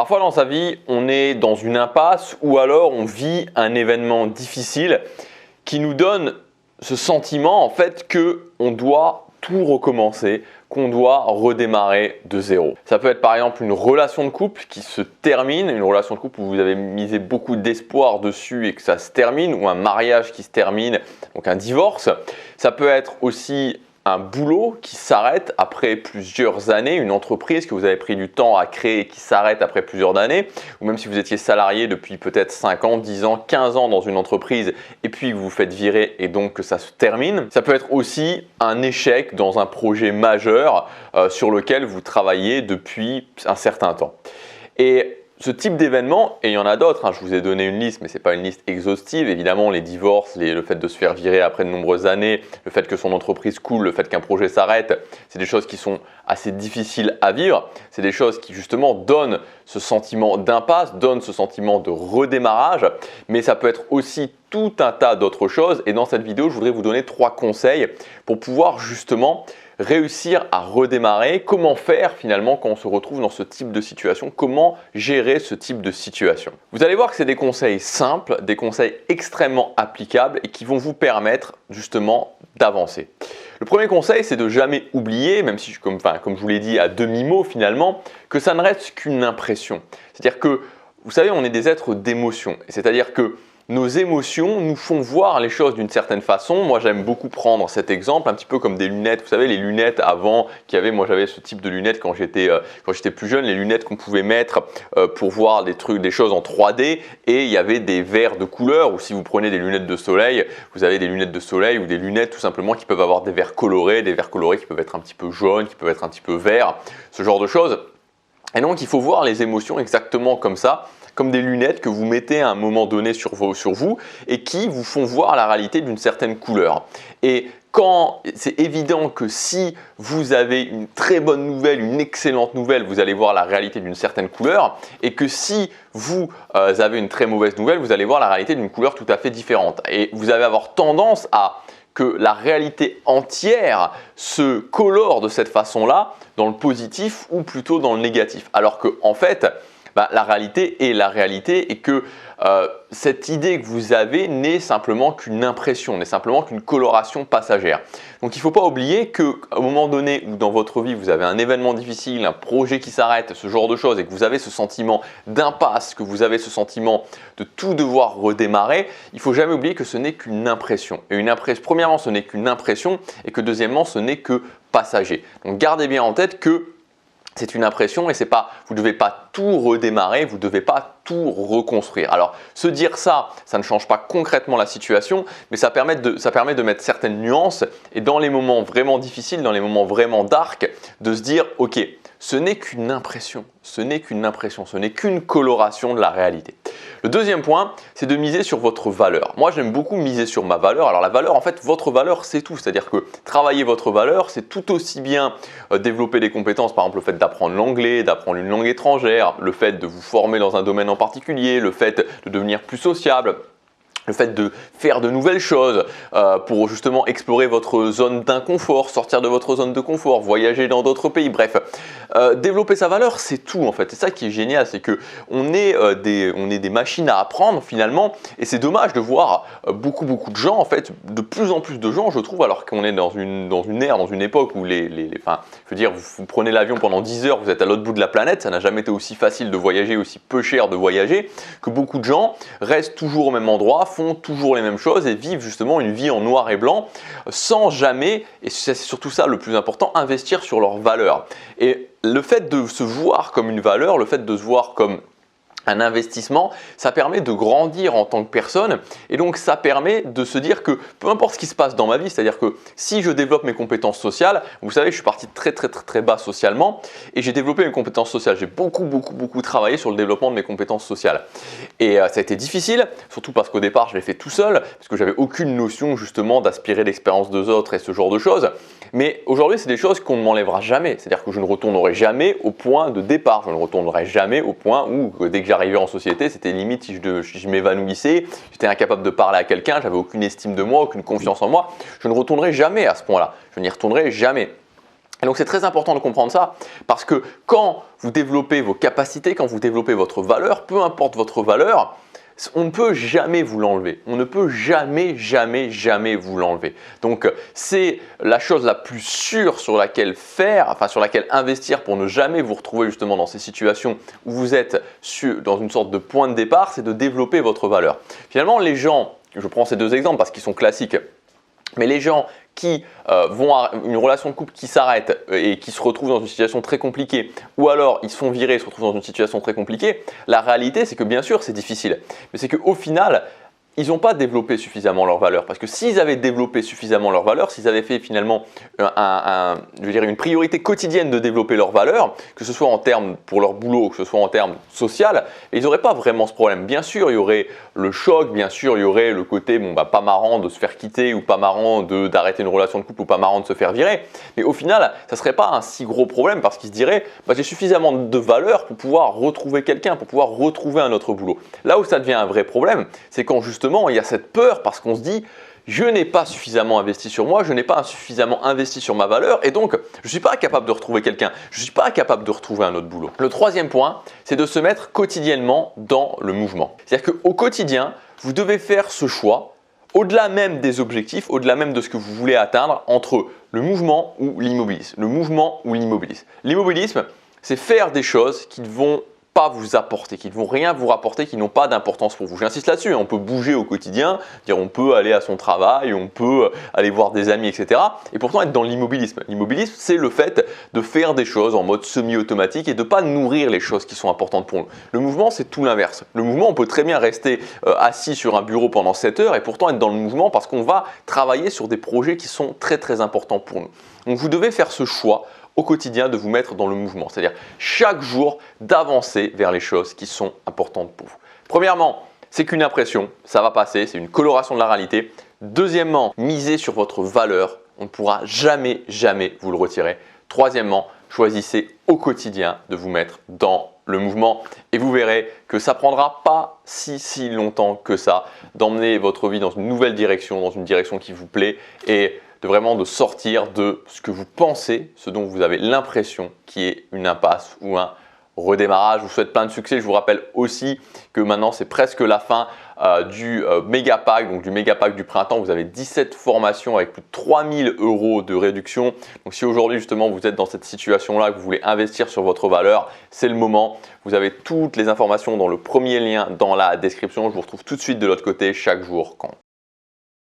Parfois dans sa vie, on est dans une impasse ou alors on vit un événement difficile qui nous donne ce sentiment en fait qu'on doit tout recommencer, qu'on doit redémarrer de zéro. Ça peut être par exemple une relation de couple qui se termine, une relation de couple où vous avez misé beaucoup d'espoir dessus et que ça se termine, ou un mariage qui se termine, donc un divorce. Ça peut être aussi un boulot qui s'arrête après plusieurs années, une entreprise que vous avez pris du temps à créer et qui s'arrête après plusieurs années, ou même si vous étiez salarié depuis peut-être 5 ans, 10 ans, 15 ans dans une entreprise et puis vous vous faites virer et donc que ça se termine. Ça peut être aussi un échec dans un projet majeur sur lequel vous travaillez depuis un certain temps. Et ce type d'événement, et il y en a d'autres, je vous ai donné une liste, mais ce n'est pas une liste exhaustive. Évidemment, les divorces, le fait de se faire virer après de nombreuses années, le fait que son entreprise coule, le fait qu'un projet s'arrête, c'est des choses qui sont assez difficiles à vivre. C'est des choses qui justement donnent ce sentiment d'impasse, donnent ce sentiment de redémarrage, mais ça peut être aussi tout un tas d'autres choses. Et dans cette vidéo, je voudrais vous donner 3 conseils pour pouvoir justement réussir à redémarrer. Comment faire finalement quand on se retrouve dans ce type de situation? Comment gérer ce type de situation? Vous allez voir que c'est des conseils simples, des conseils extrêmement applicables et qui vont vous permettre justement d'avancer. Le premier conseil, c'est de jamais oublier, même si comme je vous l'ai dit à demi-mot finalement, que ça ne reste qu'une impression. C'est-à-dire que, vous savez, on est des êtres d'émotion. C'est-à-dire que nos émotions nous font voir les choses d'une certaine façon. Moi, j'aime beaucoup prendre cet exemple, un petit peu comme des lunettes. Vous savez, les lunettes avant moi j'avais ce type de lunettes quand j'étais plus jeune, les lunettes qu'on pouvait mettre pour voir des choses en 3D, et il y avait des verres de couleur, ou si vous prenez des lunettes de soleil, vous avez des lunettes de soleil ou des lunettes tout simplement qui peuvent avoir des verres colorés qui peuvent être un petit peu jaunes, qui peuvent être un petit peu verts, ce genre de choses. Et donc, il faut voir les émotions exactement comme ça, comme des lunettes que vous mettez à un moment donné sur vous et qui vous font voir la réalité d'une certaine couleur. Et quand c'est évident que si vous avez une très bonne nouvelle, une excellente nouvelle, vous allez voir la réalité d'une certaine couleur, et que si vous avez une très mauvaise nouvelle, vous allez voir la réalité d'une couleur tout à fait différente. Et vous allez avoir tendance à que la réalité entière se colore de cette façon-là, dans le positif ou plutôt dans le négatif. Alors que en fait, la réalité est la réalité, et que cette idée que vous avez n'est simplement qu'une impression, n'est simplement qu'une coloration passagère. Donc il ne faut pas oublier qu'à un moment donné où dans votre vie vous avez un événement difficile, un projet qui s'arrête, ce genre de choses, et que vous avez ce sentiment d'impasse, que vous avez ce sentiment de tout devoir redémarrer, il ne faut jamais oublier que ce n'est qu'une impression. Et premièrement, ce n'est qu'une impression, et que deuxièmement, ce n'est que passager. Donc gardez bien en tête que c'est une impression et vous ne devez pas tout redémarrer, vous ne devez pas tout reconstruire. Alors, se dire ça ne change pas concrètement la situation, mais ça permet de mettre certaines nuances, et dans les moments vraiment difficiles, dans les moments vraiment dark, de se dire « Ok, ce n'est qu'une impression, ce n'est qu'une coloration de la réalité ». Le deuxième point, c'est de miser sur votre valeur. Moi, j'aime beaucoup miser sur ma valeur. Alors la valeur, en fait, votre valeur, c'est tout. C'est-à-dire que travailler votre valeur, c'est tout aussi bien développer des compétences, par exemple le fait d'apprendre l'anglais, d'apprendre une langue étrangère, le fait de vous former dans un domaine en particulier, le fait de devenir plus sociable, le fait de faire de nouvelles choses pour justement explorer votre zone d'inconfort, sortir de votre zone de confort, voyager dans d'autres pays, bref. Développer sa valeur, c'est tout en fait. C'est ça qui est génial, c'est que on est des machines à apprendre finalement, et c'est dommage de voir beaucoup de gens, en fait, de plus en plus de gens, je trouve, alors qu'on est dans une ère, dans une époque où vous prenez l'avion pendant 10 heures, vous êtes à l'autre bout de la planète, ça n'a jamais été aussi facile de voyager, aussi peu cher de voyager, que beaucoup de gens restent toujours au même endroit, font toujours les mêmes choses et vivent justement une vie en noir et blanc sans jamais, et c'est surtout ça le plus important, investir sur leurs valeurs. Et le fait de se voir comme une valeur, le fait de se voir comme un investissement, ça permet de grandir en tant que personne, et donc ça permet de se dire que peu importe ce qui se passe dans ma vie, c'est-à-dire que si je développe mes compétences sociales, vous savez, je suis parti très bas socialement et j'ai développé mes compétences sociales. J'ai beaucoup travaillé sur le développement de mes compétences sociales, et ça a été difficile, surtout parce qu'au départ je l'ai fait tout seul, parce que j'avais aucune notion justement d'aspirer l'expérience des autres et ce genre de choses. Mais aujourd'hui, c'est des choses qu'on ne m'enlèvera jamais, c'est-à-dire que je ne retournerai jamais au point de départ, je ne retournerai jamais au point où dès que j'arrivais en société, c'était limite si je m'évanouissais, j'étais incapable de parler à quelqu'un, j'avais aucune estime de moi, aucune confiance en moi. Je ne retournerai jamais à ce point-là, je n'y retournerai jamais. Et donc c'est très important de comprendre ça parce que quand vous développez vos capacités, quand vous développez votre valeur, peu importe votre valeur, on ne peut jamais vous l'enlever. On ne peut jamais, jamais, jamais vous l'enlever. Donc c'est la chose la plus sûre sur laquelle sur laquelle investir pour ne jamais vous retrouver justement dans ces situations où vous être dans une sorte de point de départ, c'est de développer votre valeur. Finalement, les gens, je prends ces deux exemples parce qu'ils sont classiques, mais les gens qui vont à une relation de couple qui s'arrête et qui se retrouvent dans une situation très compliquée, ou alors ils se font virer et se retrouvent dans une situation très compliquée, la réalité c'est que bien sûr c'est difficile, mais c'est qu'au final, ils n'ont pas développé suffisamment leur valeur. Parce que s'ils avaient développé suffisamment leur valeur, s'ils avaient fait finalement une priorité quotidienne de développer leur valeur, que ce soit en termes pour leur boulot, que ce soit en termes social, ils n'auraient pas vraiment ce problème. Bien sûr, il y aurait le choc, bien sûr, il y aurait le côté pas marrant de se faire quitter ou pas marrant d'arrêter une relation de couple ou pas marrant de se faire virer. Mais au final, ça ne serait pas un si gros problème parce qu'ils se diraient j'ai suffisamment de valeur pour pouvoir retrouver quelqu'un, pour pouvoir retrouver un autre boulot. Là où ça devient un vrai problème, c'est quand justement il y a cette peur parce qu'on se dit je n'ai pas suffisamment investi sur moi, je n'ai pas suffisamment investi sur ma valeur et donc je ne suis pas capable de retrouver quelqu'un, je ne suis pas capable de retrouver un autre boulot. Le troisième point, c'est de se mettre quotidiennement dans le mouvement. C'est-à-dire qu'au quotidien, vous devez faire ce choix au-delà même des objectifs, au-delà même de ce que vous voulez atteindre entre le mouvement ou l'immobilisme. Le mouvement ou l'immobilisme. L'immobilisme, c'est faire des choses qui ne vont pas vous apporter, qui ne vont rien vous rapporter, qui n'ont pas d'importance pour vous. J'insiste là-dessus, on peut bouger au quotidien, on peut aller à son travail, on peut aller voir des amis, etc. Et pourtant être dans l'immobilisme. L'immobilisme, c'est le fait de faire des choses en mode semi-automatique et de ne pas nourrir les choses qui sont importantes pour nous. Le mouvement, c'est tout l'inverse. Le mouvement, on peut très bien rester assis sur un bureau pendant 7 heures et pourtant être dans le mouvement parce qu'on va travailler sur des projets qui sont très très importants pour nous. Donc vous devez faire ce choix au quotidien de vous mettre dans le mouvement, c'est-à-dire chaque jour d'avancer vers les choses qui sont importantes pour vous. Premièrement, c'est qu'une impression, ça va passer, c'est une coloration de la réalité. Deuxièmement, misez sur votre valeur, on ne pourra jamais, jamais vous le retirer. Troisièmement, choisissez au quotidien de vous mettre dans le mouvement et vous verrez que ça prendra pas si longtemps que ça d'emmener votre vie dans une nouvelle direction, dans une direction qui vous plaît et de sortir de ce que vous pensez, ce dont vous avez l'impression qui est une impasse ou un redémarrage. Je vous souhaite plein de succès. Je vous rappelle aussi que maintenant c'est presque la fin du méga pack, donc du méga pack du printemps. Vous avez 17 formations avec plus de 3000 € de réduction. Donc si aujourd'hui justement vous êtes dans cette situation-là, que vous voulez investir sur votre valeur, c'est le moment. Vous avez toutes les informations dans le premier lien dans la description. Je vous retrouve tout de suite de l'autre côté. Chaque jour compte.